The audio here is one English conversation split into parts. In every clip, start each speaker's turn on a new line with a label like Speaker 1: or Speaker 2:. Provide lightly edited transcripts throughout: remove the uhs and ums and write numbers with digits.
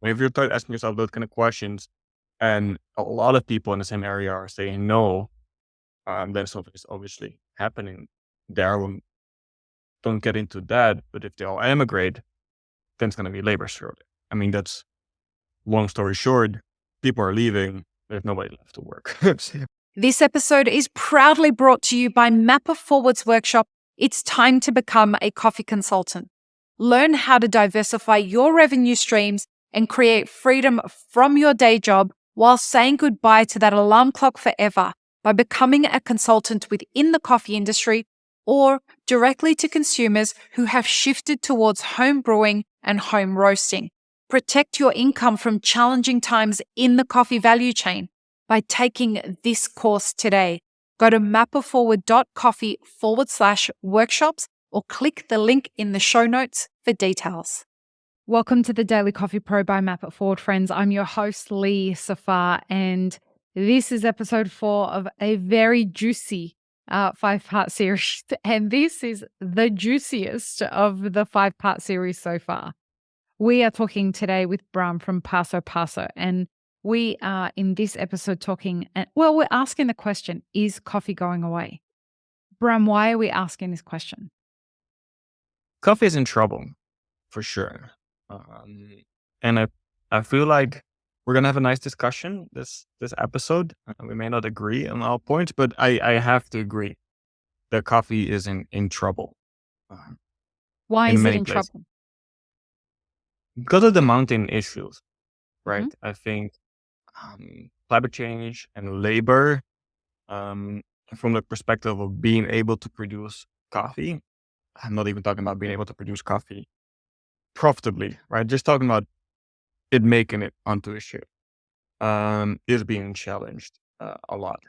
Speaker 1: If you start asking yourself those kind of questions, and a lot of people in the same area are saying no, then something is obviously happening there. Don't get into that, but if they all emigrate, then it's going to be labor shortage. I mean, that's long story short. People are leaving. There's nobody left to work.
Speaker 2: This episode is proudly brought to you by Mapper Forward's workshop. It's time to become a coffee consultant. Learn how to diversify your revenue streams and create freedom from your day job while saying goodbye to that alarm clock forever by becoming a consultant within the coffee industry or directly to consumers who have shifted towards home brewing and home roasting. Protect your income from challenging times in the coffee value chain by taking this course today. Go to mapperforward.coffee/workshops or click the link in the show notes for details. Welcome to the Daily Coffee Pro by Map It Forward, friends. I'm your host, Lee Safar, and this is episode 4 of a very juicy 5-part series. And this is the juiciest of the 5-part series so far. We are talking today with Bram from Paso Paso, and we are in this episode talking, we're asking the question, is coffee going away? Bram, why are we asking this question?
Speaker 1: Coffee is in trouble, for sure. And I feel like we're gonna have a nice discussion this episode. We may not agree on all points, but I have to agree that coffee is in trouble.
Speaker 2: Why
Speaker 1: in
Speaker 2: is it
Speaker 1: many
Speaker 2: in
Speaker 1: places
Speaker 2: trouble?
Speaker 1: because of the mountain issues, right?
Speaker 2: Mhm.
Speaker 1: I think climate change and labor, from the perspective of being able to produce coffee. I'm not even talking about being able to produce coffee profitably, right? Just talking about it making it onto a ship, is being challenged a lot.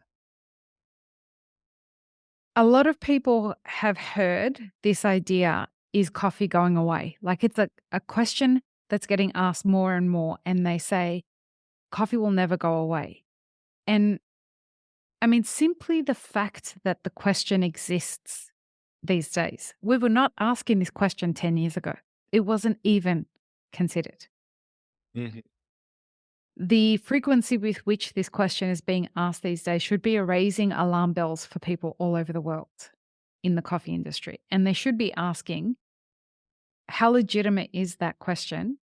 Speaker 2: A lot of people have heard this idea, is coffee going away? Like it's a question that's getting asked more and more, and they say, coffee will never go away. And I mean, simply the fact that the question exists these days. We were not asking this question 10 years ago. It wasn't even considered.
Speaker 1: Mhm.
Speaker 2: The frequency with which this question is being asked these days should be raising alarm bells for people all over the world in the coffee industry. And they should be asking, how legitimate is that question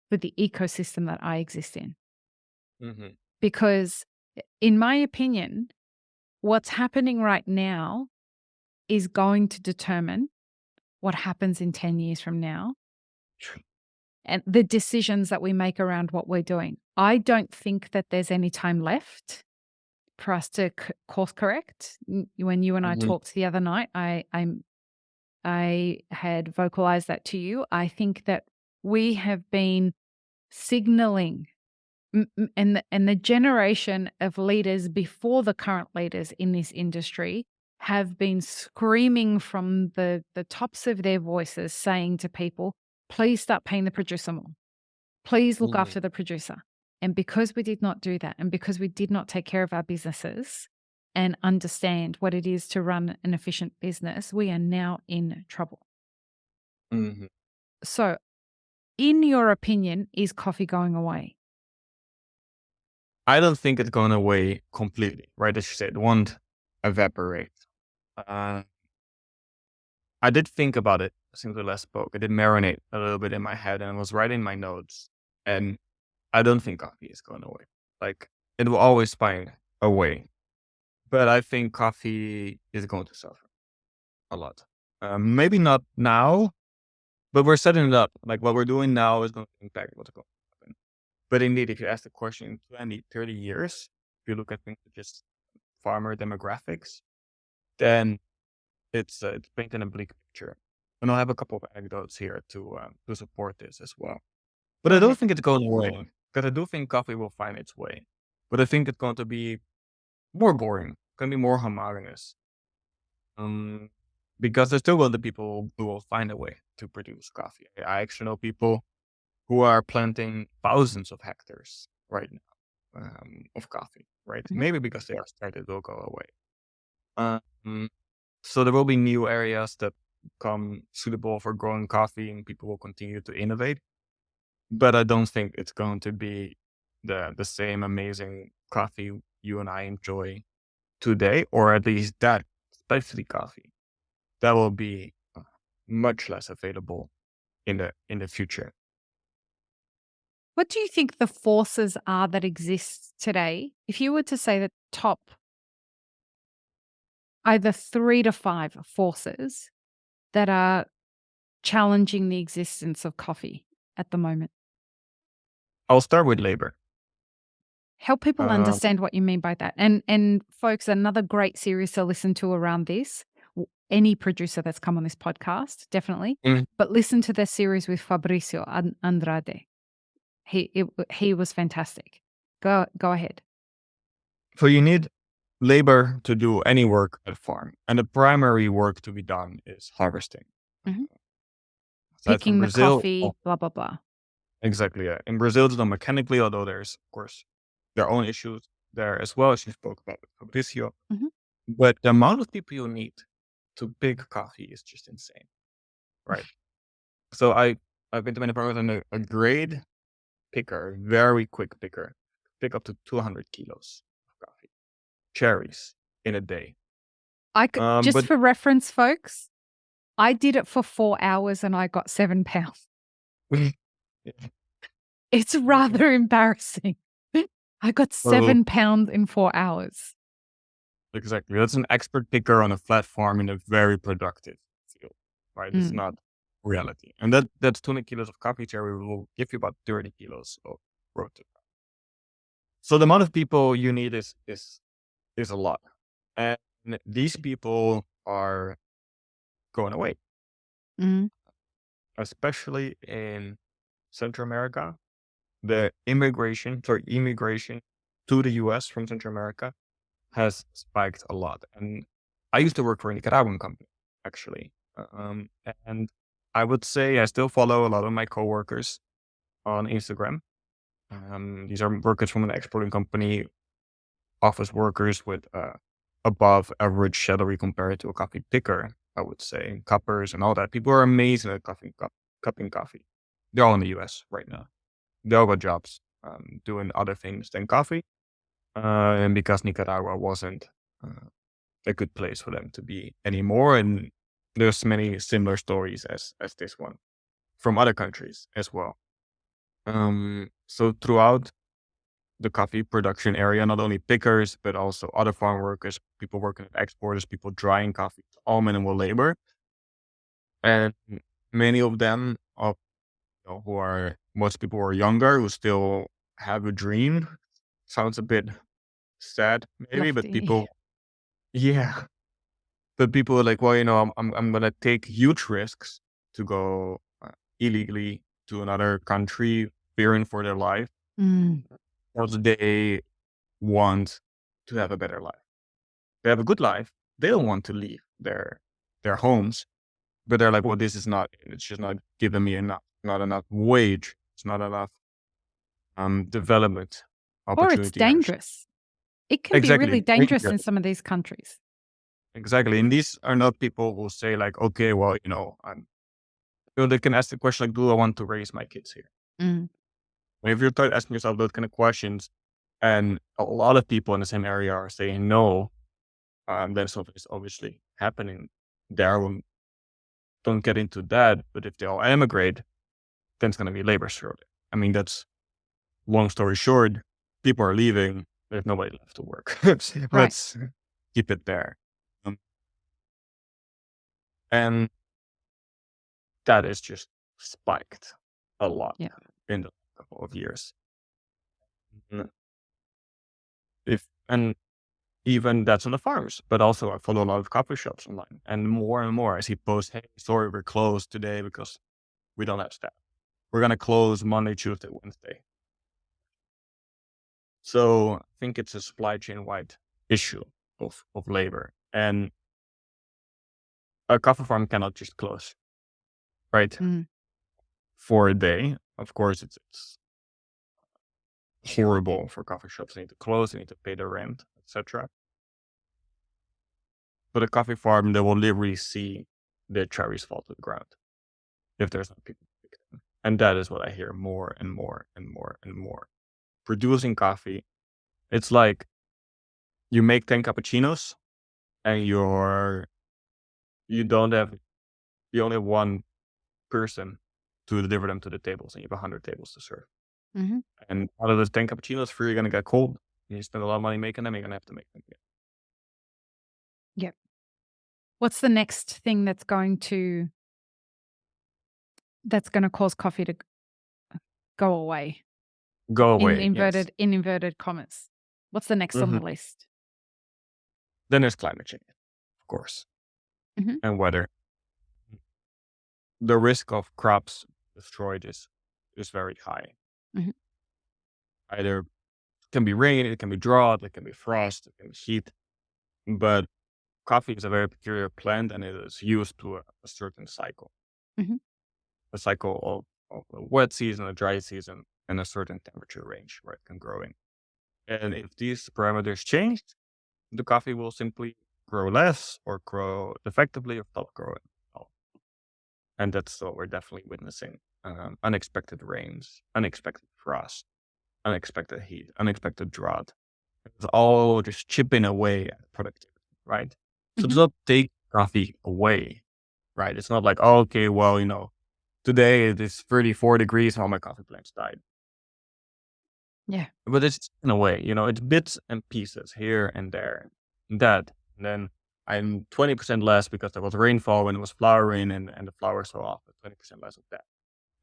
Speaker 2: for the ecosystem that I exist in?
Speaker 1: Mhm.
Speaker 2: Because, in my opinion, what's happening right now is going to determine what happens in 10 years from now and the decisions that we make around what we're doing. I don't think that there's any time left for us to course correct. When you and I
Speaker 1: Mhm.
Speaker 2: talked the other night, I had vocalized that to you. I think that we have been signaling, and the generation of leaders before the current leaders in this industry have been screaming from the tops of their voices, saying to people, please start paying the producer more. Please look
Speaker 1: Mhm.
Speaker 2: after the producer. And because we did not do that, and because we did not take care of our businesses and understand what it is to run an efficient business, we are now in trouble.
Speaker 1: Mhm.
Speaker 2: So, in your opinion, is coffee going away?
Speaker 1: I don't think it's going away completely, right? As you said, it won't evaporate. Uh, I did think about it since we last spoke. I did marinate a little bit in my head, and I was writing my notes. And I don't think coffee is going away. Like, it will always find a way. But I think coffee is going to suffer a lot. Maybe not now, but we're setting it up. Like, what we're doing now is going to impact what's going to happen. But indeed, if you ask the question in 20, 30 years, if you look at things such as farmer demographics, then it's painting a bleak picture. And I'll have a couple of anecdotes here to support this as well. But
Speaker 2: Go
Speaker 1: I don't
Speaker 2: ahead.
Speaker 1: think it's going away, because I do think coffee will find its way. But I think it's going to be more boring, going to be more homogeneous. Um, because there's still going to be people who will find a way to produce coffee. I actually know people who are planting thousands of hectares right now, of coffee, right?
Speaker 2: Mhm.
Speaker 1: Maybe because they are started will go away. Um, so there will be new areas that become suitable for growing coffee, and people will continue to innovate. but I don't think it's going to be the same amazing coffee you and I enjoy today, or at least that specialty coffee that will be much less available in the future.
Speaker 2: What do you think the forces are that exist today? If you were to say the top either 3 to 5 forces that are challenging the existence of coffee at the moment.
Speaker 1: I'll start with labor.
Speaker 2: Help people
Speaker 1: Um,
Speaker 2: understand what you mean by that. And folks, another great series to listen to around this, any producer that's come on this podcast, definitely,
Speaker 1: mm,
Speaker 2: but listen to the series with Fabrizio Andrade. He was fantastic. Go ahead.
Speaker 1: so you need labor to do any work at a farm, and the primary work to be done is harvesting.
Speaker 2: Mhm.
Speaker 1: Aside from
Speaker 2: Picking the
Speaker 1: Brazil,
Speaker 2: coffee, blah, blah, blah.
Speaker 1: exactly. Yeah. In Brazil, it's done mechanically, although there's of course their own issues there as well, as you spoke about with Fabricio.
Speaker 2: Mhm.
Speaker 1: But the amount of people you need to pick coffee is just insane, right? So I've been to many farms, and a grade picker, very quick picker, pick up to 200 kilos of coffee, cherries in a day.
Speaker 2: Just
Speaker 1: But
Speaker 2: for reference, folks, I did it for 4 hours and I got 7 pounds.
Speaker 1: yeah,
Speaker 2: It's rather embarrassing. I got
Speaker 1: well,
Speaker 2: 7 pounds in 4 hours.
Speaker 1: exactly. That's an expert picker on a flat farm in a very productive field, right? It's
Speaker 2: Mm.
Speaker 1: not reality. And that's 200 kilos of coffee cherry will give you about 30 kilos of roasted. So the amount of people you need is a lot. And these people are going away,
Speaker 2: Mhm.
Speaker 1: especially in Central America. The immigration to the US from Central America has spiked a lot. And I used to work for a Nicaraguan company, actually. And I would say I still follow a lot of my coworkers on Instagram. These are workers from an exporting company, office workers with above average salary compared to a coffee picker, I would say, cuppers and all that. People are amazing at cupping coffee. They're all in the US right now. They all got jobs doing other things than coffee. And because Nicaragua wasn't a good place for them to be anymore. And there's many similar stories as this one from other countries as well. So throughout the coffee production area, not only pickers, but also other farm workers, people working at exporters, people drying coffee, all minimal labor. And many of them who are, most people who are younger, who still have a dream. Sounds a bit sad, maybe, but
Speaker 2: Lofty.
Speaker 1: yeah, but people are like, well, I'm gonna take huge risks to go illegally to another country, fearing for their life,
Speaker 2: Mm.
Speaker 1: because they want to have a better life. They have a good life. They don't want to leave their homes, but they're like, well, this is not. It's just not giving me enough. Not enough wage. It's not enough development
Speaker 2: Or it's
Speaker 1: opportunity here.
Speaker 2: dangerous. It can be really
Speaker 1: Exactly.
Speaker 2: dangerous in some of these countries.
Speaker 1: Exactly. And these are not people who say like, okay, well, they can ask the question like, do I want to raise my kids here?
Speaker 2: Mm.
Speaker 1: If you start asking yourself those kind of questions, and a lot of people in the same area are saying no, then something is obviously happening there. We don't get into that, but if they all emigrate, then it's going to be labor shortage. I mean, that's long story short. People are leaving. There's nobody left to work.
Speaker 2: Right.
Speaker 1: Let's keep it there. Um, and that is just spiked a lot
Speaker 2: Yeah.
Speaker 1: in the couple of years. Mm, If and even that's on the farms, but also I follow a lot of coffee shops online, and more I see posts, "Hey, sorry, we're closed today because we don't have staff. We're gonna close Monday, Tuesday, Wednesday." So I think it's a supply chain wide issue of labor, and a coffee farm cannot just close, right,
Speaker 2: Mm.
Speaker 1: for a day. Of course, it's horrible for coffee shops. They need to close, they need to pay the rent, etc. But a coffee farm, they will literally see the cherries fall to the ground if there's no people to pick them. And that is what I hear more and more and more and more. Producing coffee, it's like you make 10 cappuccinos and you don't have, you only have one person to deliver them to the tables, and you have 100 tables to serve.
Speaker 2: Mm-hmm.
Speaker 1: And out of those 10 cappuccinos, 3 are going to get cold. You spend a lot of money making them, you're going to have to make them again.
Speaker 2: Yep. What's the next thing that's going to cause coffee to go away?
Speaker 1: Go
Speaker 2: In
Speaker 1: away, yes.
Speaker 2: inverted commas. What's the next on
Speaker 1: Mhm.
Speaker 2: the list?
Speaker 1: Then there's climate change, of course,
Speaker 2: Mhm.
Speaker 1: and weather. The risk of crops destroyed is very high.
Speaker 2: Mhm.
Speaker 1: Either it can be rain, it can be drought, it can be frost, it can be heat. But coffee is a very peculiar plant, and it is used to a certain cycle.
Speaker 2: Mhm.
Speaker 1: A cycle of a wet season, a dry season, and a certain temperature range where it can grow in. And if these parameters change, the coffee will simply grow less or grow defectively or stop growing at all. And that's what we're definitely witnessing. Unexpected rains, unexpected frost, unexpected heat, unexpected drought. It's all just chipping away at productivity, right? So it's
Speaker 2: Mhm.
Speaker 1: not take coffee away, right? It's not like, oh, okay, well, today it is 34 degrees, all my coffee plants died.
Speaker 2: Yeah.
Speaker 1: But it's in a way, it's bits and pieces here and there, and that. And then I'm 20% less because there was rainfall when it was flowering and the flowers fell off, but 20% less of that.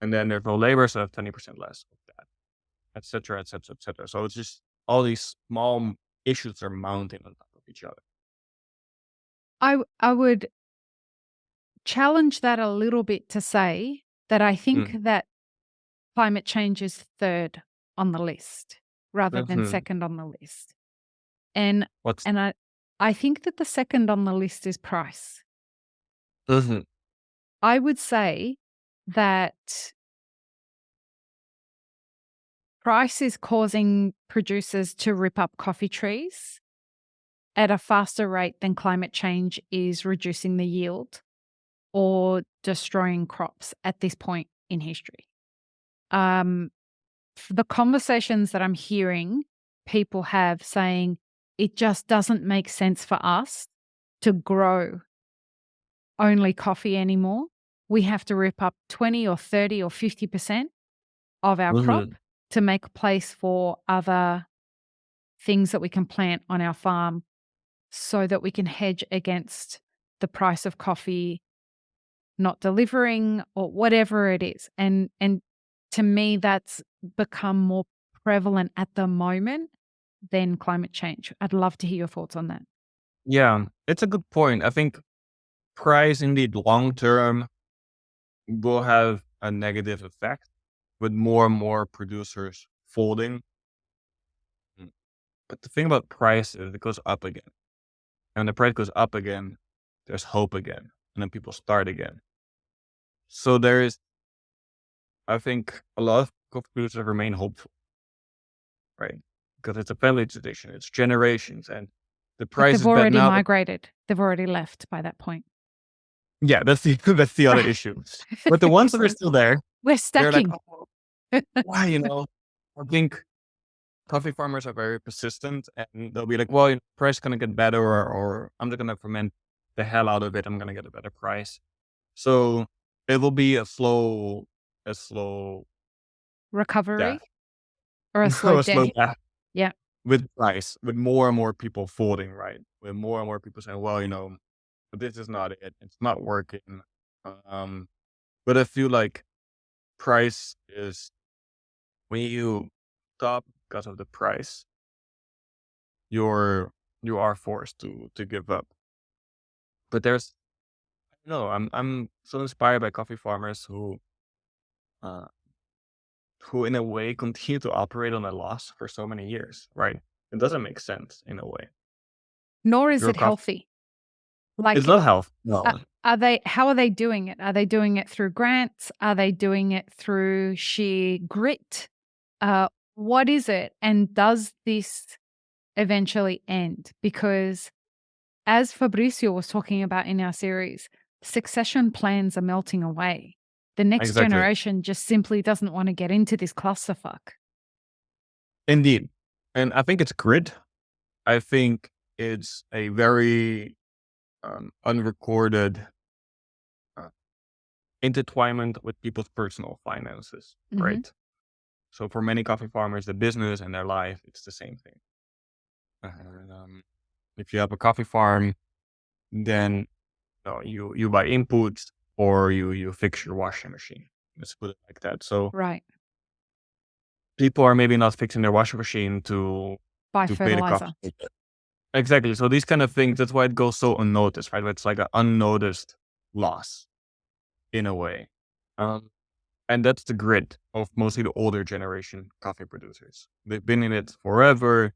Speaker 1: And then there's no labor, so I have 20% less of that, et cetera, et cetera, et cetera. So it's just all these small issues are mounting on top of each other.
Speaker 2: I would challenge that a little bit to say that I think
Speaker 1: Mm.
Speaker 2: that climate change is third on the list rather than
Speaker 1: Mhm.
Speaker 2: second on the list. And
Speaker 1: What's
Speaker 2: and I think that the second on the list is price.
Speaker 1: Mhm.
Speaker 2: I would say that price is causing producers to rip up coffee trees at a faster rate than climate change is reducing the yield or destroying crops at this point in history. Um, the conversations that I'm hearing people have saying it just doesn't make sense for us to grow only coffee anymore. We have to rip up 20 or 30 or 50% of our crop
Speaker 1: Mhm.
Speaker 2: to make place for other things that we can plant on our farm so that we can hedge against the price of coffee not delivering or whatever it is. And to me, that's become more prevalent at the moment than climate change. I'd love to hear your thoughts on that.
Speaker 1: Yeah, it's a good point. I think price indeed long term will have a negative effect with more and more producers folding. Mm. But the thing about price is it goes up again. And when the price goes up again, there's hope again. And then people start again. So there is, I think, a lot of coffee producers remain hopeful, right? Because it's a family tradition, it's generations, and the
Speaker 2: But
Speaker 1: price
Speaker 2: they've
Speaker 1: is bad
Speaker 2: already
Speaker 1: now. But
Speaker 2: migrated. They've already left by that point.
Speaker 1: yeah, that's the that's the other issue. But the ones that are still there,
Speaker 2: We're
Speaker 1: they're like,
Speaker 2: stacking.
Speaker 1: oh, why? I think coffee farmers are very persistent, and they'll be like, well, price is gonna get better, or I'm just gonna ferment the hell out of it. I'm gonna get a better price. So it will be a slow death,
Speaker 2: Recovery or a slow
Speaker 1: no, a slow
Speaker 2: death.
Speaker 1: death
Speaker 2: Yeah.
Speaker 1: with price, with more and more people folding, right? With more and more people saying, well, this is not it. It's not working. Um, but I feel like price is when you stop because of the price, you're you are forced to give up. But there's no, I'm so inspired by coffee farmers uh who in a way continue to operate on a loss for so many years, right? It doesn't make sense in a way.
Speaker 2: Nor is
Speaker 1: Your
Speaker 2: it
Speaker 1: coffee
Speaker 2: healthy.
Speaker 1: It's
Speaker 2: Like,
Speaker 1: not health. No.
Speaker 2: how are they doing it? Are they doing it through grants? Are they doing it through sheer grit? What is it? And does this eventually end? Because as Fabrizio was talking about in our series, succession plans are melting away. The next
Speaker 1: Exactly.
Speaker 2: generation just simply doesn't want to get into this clusterfuck.
Speaker 1: Indeed. And I think it's grit. I think it's a very unrecorded intertwinement with people's personal finances,
Speaker 2: Mm-hmm.
Speaker 1: right? So for many coffee farmers, the business and their life, it's the same thing. And, if you have a coffee farm, then you buy inputs or you fix your washing machine. Let's put it like that. So
Speaker 2: Right.
Speaker 1: people are maybe not fixing their washing machine
Speaker 2: Buy
Speaker 1: to pay the coffee.
Speaker 2: fertilizer.
Speaker 1: Exactly. So these kind of things, that's why it goes so unnoticed, right? It's like an unnoticed loss in a way. And that's the grit of mostly the older generation coffee producers. They've been in it forever.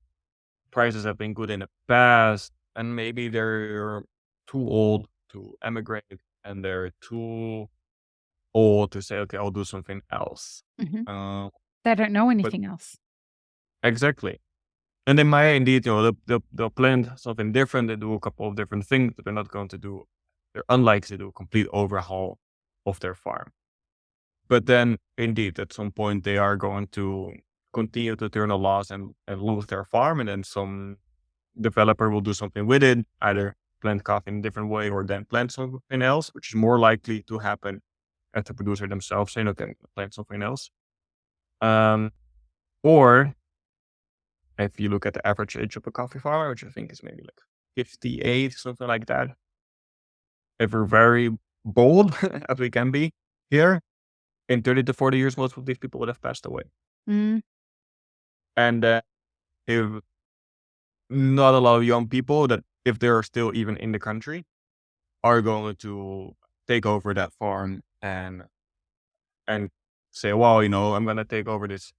Speaker 1: Prices have been good in the past, and maybe they're too old to emigrate and they're too old to say, okay, I'll do something else.
Speaker 2: Mm-hmm.
Speaker 1: Uh,
Speaker 2: They don't know
Speaker 1: but
Speaker 2: anything else.
Speaker 1: exactly. And they might indeed, they'll plant something different. They do a couple of different things, but they're unlikely to do a complete overhaul of their farm. But then, indeed, at some point, they are going to continue to turn a loss and lose their farm. And then some developer will do something with it, either plant coffee in a different way or then plant something else, which is more likely to happen at the producer themselves saying, okay, plant something else. Or if you look at the average age of a coffee farmer, which I think is maybe like 58, something like that. If we're very bold, as we can be here, in 30 to 40 years, most of these people would have passed away.
Speaker 2: Mm.
Speaker 1: And if not a lot of young people that, if they're still even in the country, are going to take over that farm and say, well, I'm going to take over this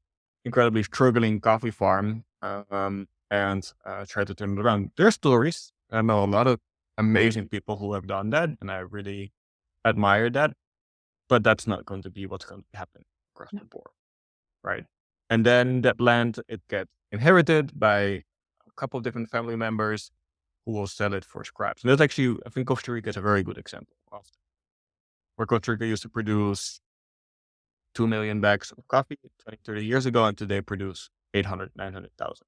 Speaker 1: incredibly struggling coffee farm and try to turn it around. There are stories. I know a lot of amazing people who have done that, and I really admire that. But that's not going to be what's going to happen across the board, right? And then that land, it gets inherited by a couple of different family members who will sell it for scraps. And that's actually, I think Costa Rica is a very good example of that, where Costa Rica used to produce 2 million bags of coffee 20, 30 years ago, and today produce 800, 900,000.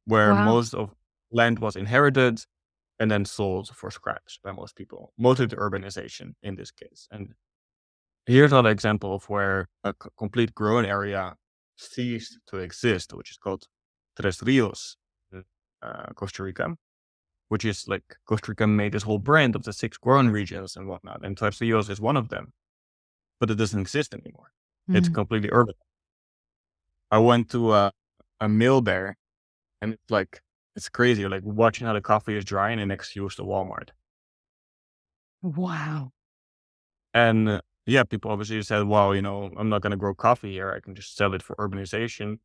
Speaker 1: Where
Speaker 2: Wow.
Speaker 1: most of land was inherited and then sold for scraps by most people, mostly the urbanization in this case. And here's another example of where a complete grown area ceased to exist, which is called Tres Rios, Costa Rica, which is like Costa Rica made this whole brand of the 6 grown regions and whatnot. And Tres Rios is one of them, but it doesn't exist anymore. It's completely urban. I went to a mill there, and it's crazy. Like watching how the coffee is drying and next to you is the Walmart.
Speaker 2: Wow.
Speaker 1: And yeah, people obviously said, well, I'm not going to grow coffee here. I can just sell it for urbanization,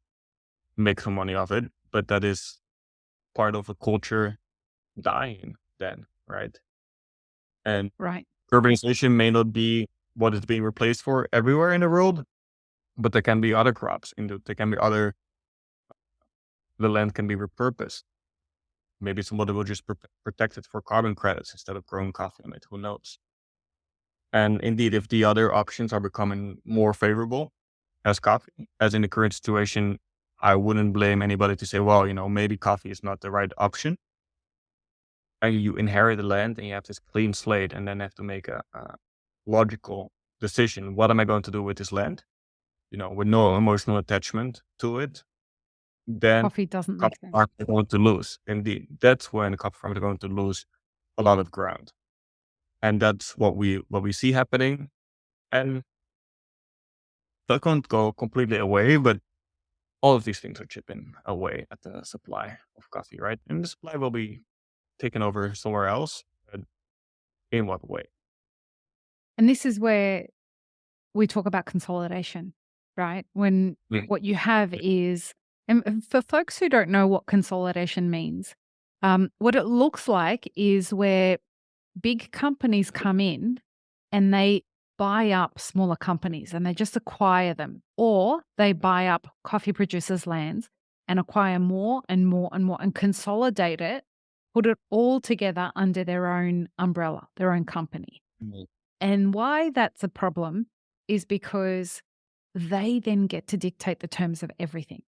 Speaker 1: make some money off it. But that is part of a culture dying then, right? And
Speaker 2: Right.
Speaker 1: urbanization may not be what it's being replaced for everywhere in the world, but there can be other crops. There can be the land can be repurposed. Maybe somebody will just protect it for carbon credits instead of growing coffee on it. Who knows? And indeed, if the other options are becoming more favorable as coffee, as in the current situation, I wouldn't blame anybody to say, well, maybe coffee is not the right option. And you inherit the land and you have this clean slate and then have to make a logical decision. What am I going to do with this land? With no emotional attachment to it, then
Speaker 2: Coffee doesn't make
Speaker 1: coffee
Speaker 2: sense.
Speaker 1: farmers are going to lose. Indeed, that's when coffee farmers are going to lose a lot of ground. And that's what we see happening. And that can't go completely away, but all of these things are chipping away at the supply of coffee, right? And the supply will be taken over somewhere else. But in what way?
Speaker 2: And this is where we talk about consolidation, right? When
Speaker 1: Yeah.
Speaker 2: what you have is, and for folks who don't know what consolidation means, what it looks like is where big companies come in and they buy up smaller companies and they just acquire them, or they buy up coffee producers' lands and acquire more and more and more and consolidate it, put it all together under their own umbrella, their own company.
Speaker 1: Mhm.
Speaker 2: And why that's a problem is because they then get to dictate the terms of everything.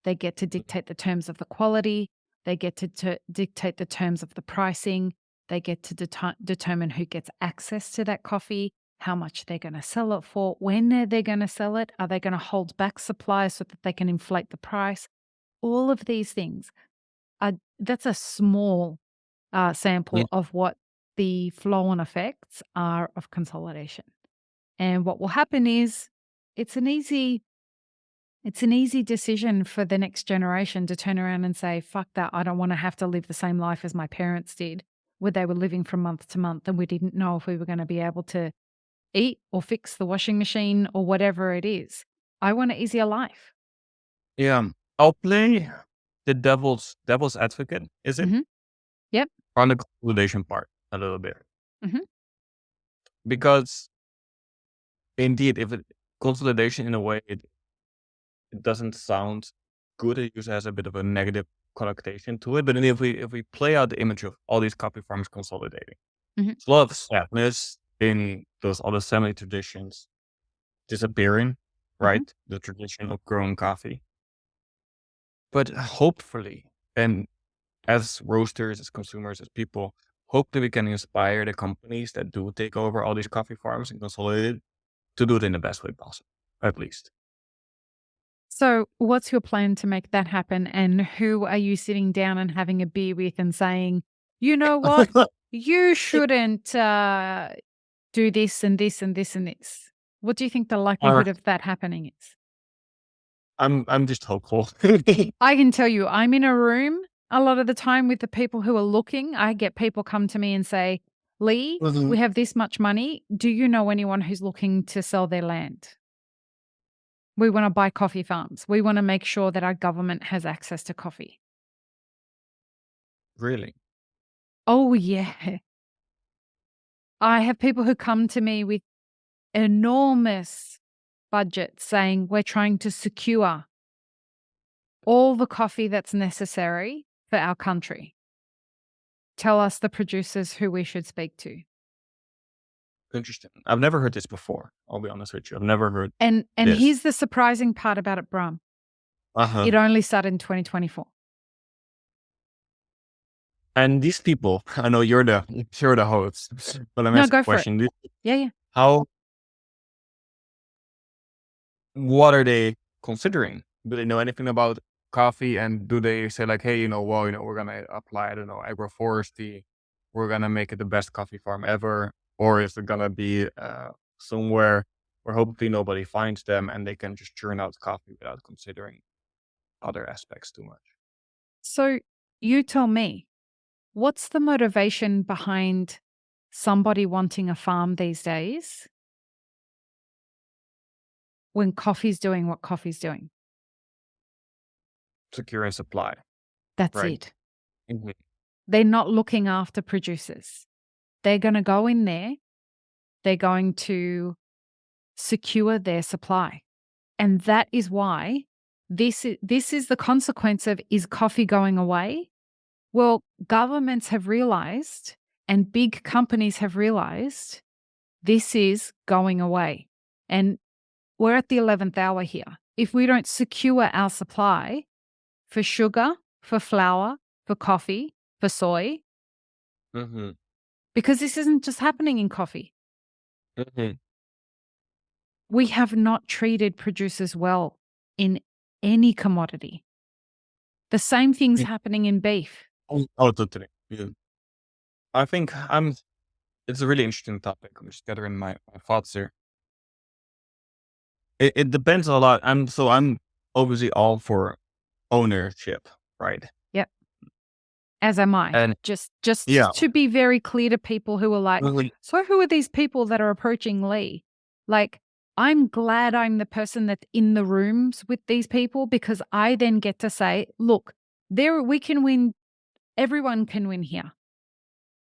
Speaker 2: They get to dictate the terms of the quality. They get to dictate the terms of the pricing. They get to determine who gets access to that coffee, how much they're going to sell it for, when they're going to sell it. Are they going to hold back supply so that they can inflate the price? All of these things that's a small sample of what the flow-on effects are of consolidation. And what will happen is it's an easy decision for the next generation to turn around and say, fuck that, I don't want to have to live the same life as my parents did, where they were living from month to month and we didn't know if we were going to be able to eat or fix the washing machine or whatever it is. I want an easier life.
Speaker 1: Yeah. I'll play the devil's advocate, is it?
Speaker 2: Mm-hmm. Yep.
Speaker 1: On the consolidation part a little bit.
Speaker 2: Mm-hmm.
Speaker 1: Because indeed, if consolidation in a way, it doesn't sound good. It usually has a bit of a negative connotation to it. But then if we play out the image of all these coffee farms consolidating, there's a lot of sadness in those other semi-traditions disappearing, right? The tradition of growing coffee. But hopefully, and as roasters, as consumers, as people, hopefully we can inspire the companies that do take over all these coffee farms and consolidate it to do it in the best way possible, at least.
Speaker 2: So what's your plan to make that happen? And who are you sitting down and having a beer with and saying, you know what, you shouldn't do this and this and this and this? What do you think the likelihood of that happening is?
Speaker 1: I'm just hopeful.
Speaker 2: I can tell you, I'm in a room a lot of the time with the people who are looking. I get people come to me and say, Lee, we have this much money. Do you know anyone who's looking to sell their land? We want to buy coffee farms. We want to make sure that our government has access to coffee.
Speaker 1: Really?
Speaker 2: Oh, yeah. I have people who come to me with enormous budgets saying we're trying to secure all the coffee that's necessary for our country. Tell us the producers who we should speak to.
Speaker 1: Interesting. I've never heard this before. I'll be honest with you. I've never heard.
Speaker 2: And
Speaker 1: this.
Speaker 2: here's the surprising part about it, Bram. It only started in 2024.
Speaker 1: And these people, I know you're the host, but I'm asking a question.
Speaker 2: Yeah.
Speaker 1: What are they considering? Do they know anything about coffee? And do they say like, hey, we're going to apply, agroforestry. We're going to make it the best coffee farm ever. Or is it going to be somewhere where hopefully nobody finds them and they can just churn out coffee without considering other aspects too much?
Speaker 2: So you tell me, what's the motivation behind somebody wanting a farm these days when coffee's doing what coffee's doing?
Speaker 1: Secure supply.
Speaker 2: That's
Speaker 1: right.
Speaker 2: it.
Speaker 1: Mm-hmm.
Speaker 2: They're not looking after producers. They're going to go in there. They're going to secure their supply. And that is why this is the consequence of, is coffee going away? Well, governments have realized and big companies have realized this is going away. And we're at the 11th hour here. If we don't secure our supply for sugar, for flour, for coffee, for soy, because this isn't just happening in coffee. We have not treated producers well in any commodity. The same thing's happening in beef.
Speaker 1: Oh, totally. Yeah. I think it's a really interesting topic. I'm just gathering my thoughts here. It depends a lot. I'm obviously all for ownership, right?
Speaker 2: Yep. As am I.
Speaker 1: And
Speaker 2: just to be very clear to people who are like, so who are these people that are approaching Lee? Like, I'm glad I'm the person that's in the rooms with these people, because I then get to say, look, we can win. Everyone can win here.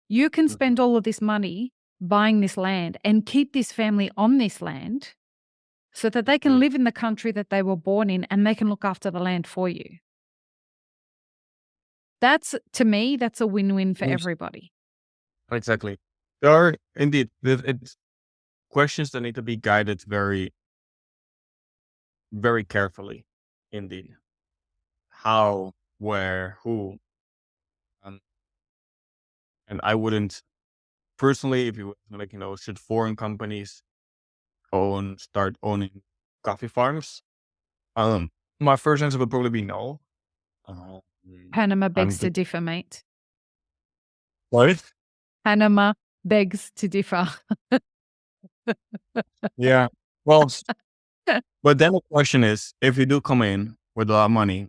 Speaker 2: You can spend all of this money buying this land and keep this family on this land so that they can live in the country that they were born in and they can look after the land for you. To me, that's a win-win for everybody.
Speaker 1: Exactly. There are indeed, it's questions that need to be guided very, very carefully indeed. How, where, who. Um, and I wouldn't personally, if you like, should foreign companies start owning coffee farms? My first answer would probably be no. Um,
Speaker 2: Panama
Speaker 1: I'm
Speaker 2: begs to differ, mate.
Speaker 1: what?
Speaker 2: Panama begs to differ.
Speaker 1: Yeah. Well, but then the question is, if you do come in with a lot of money,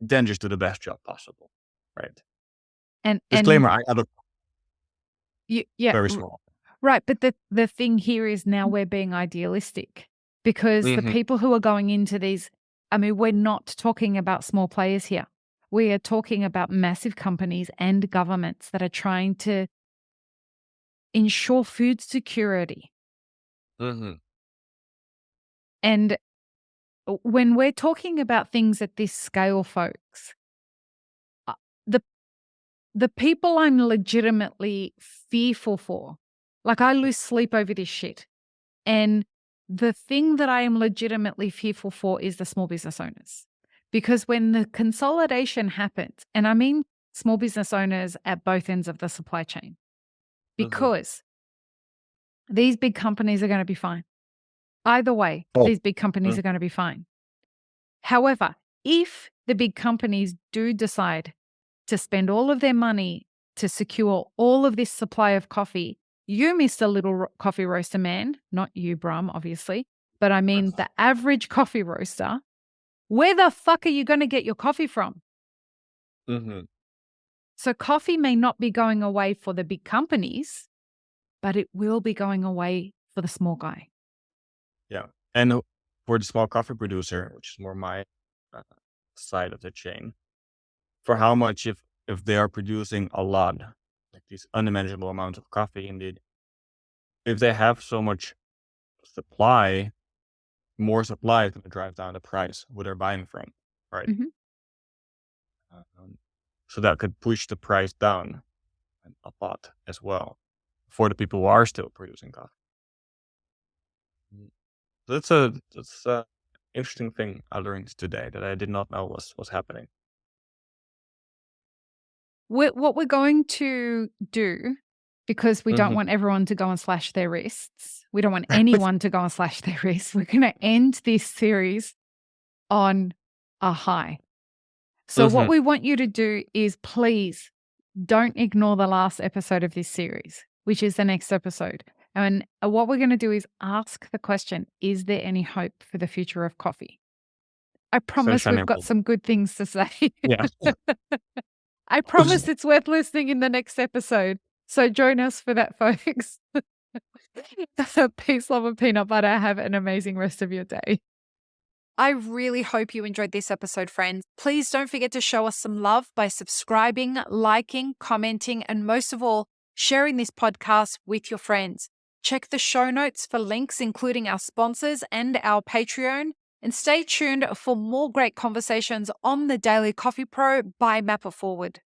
Speaker 1: then just do the best job possible, right?
Speaker 2: And
Speaker 1: Disclaimer: I don't
Speaker 2: yeah,
Speaker 1: very small.
Speaker 2: right. But the thing here is now we're being idealistic because the people who are going into these, I mean, we're not talking about small players here. We are talking about massive companies and governments that are trying to ensure food security. And when we're talking about things at this scale, folks, the people I'm legitimately fearful for, like I lose sleep over this shit. And the thing that I am legitimately fearful for is the small business owners. Because when the consolidation happens, and I mean small business owners at both ends of the supply chain, because these big companies are going to be fine. Either way, these big companies are going to be fine. However, if the big companies do decide to spend all of their money to secure all of this supply of coffee, you, Mr. Little Coffee Roaster Man, not you, Bram, obviously, but I mean the average coffee roaster, where the fuck are you going to get your coffee from? So coffee may not be going away for the big companies, but it will be going away for the small guy.
Speaker 1: Yeah. And for the small coffee producer, which is more my side of the chain, for how much if they are producing a lot, like these unimaginable amounts of coffee, indeed, if they have so much supply, more supply is going to drive down the price where they're buying from, right? So that could push the price down a lot as well for the people who are still producing coffee. That's a interesting thing I learned today that I did not know was happening.
Speaker 2: What we're going to do, because we don't want everyone to go and slash their wrists, we don't want anyone to go and slash their wrists, we're going to end this series on a high. So what we want you to do is please don't ignore the last episode of this series, which is the next episode. And what we're going to do is ask the question, is there any hope for the future of coffee? I promise we've got some good things to say.
Speaker 1: Yeah.
Speaker 2: I promise it's worth listening in the next episode. So join us for that, folks. Peace, love, and peanut butter. Have an amazing rest of your day. I really hope you enjoyed this episode, friends. Please don't forget to show us some love by subscribing, liking, commenting, and most of all, sharing this podcast with your friends. Check the show notes for links, including our sponsors and our Patreon. And stay tuned for more great conversations on the Daily Coffee Pro by Mapper Forward.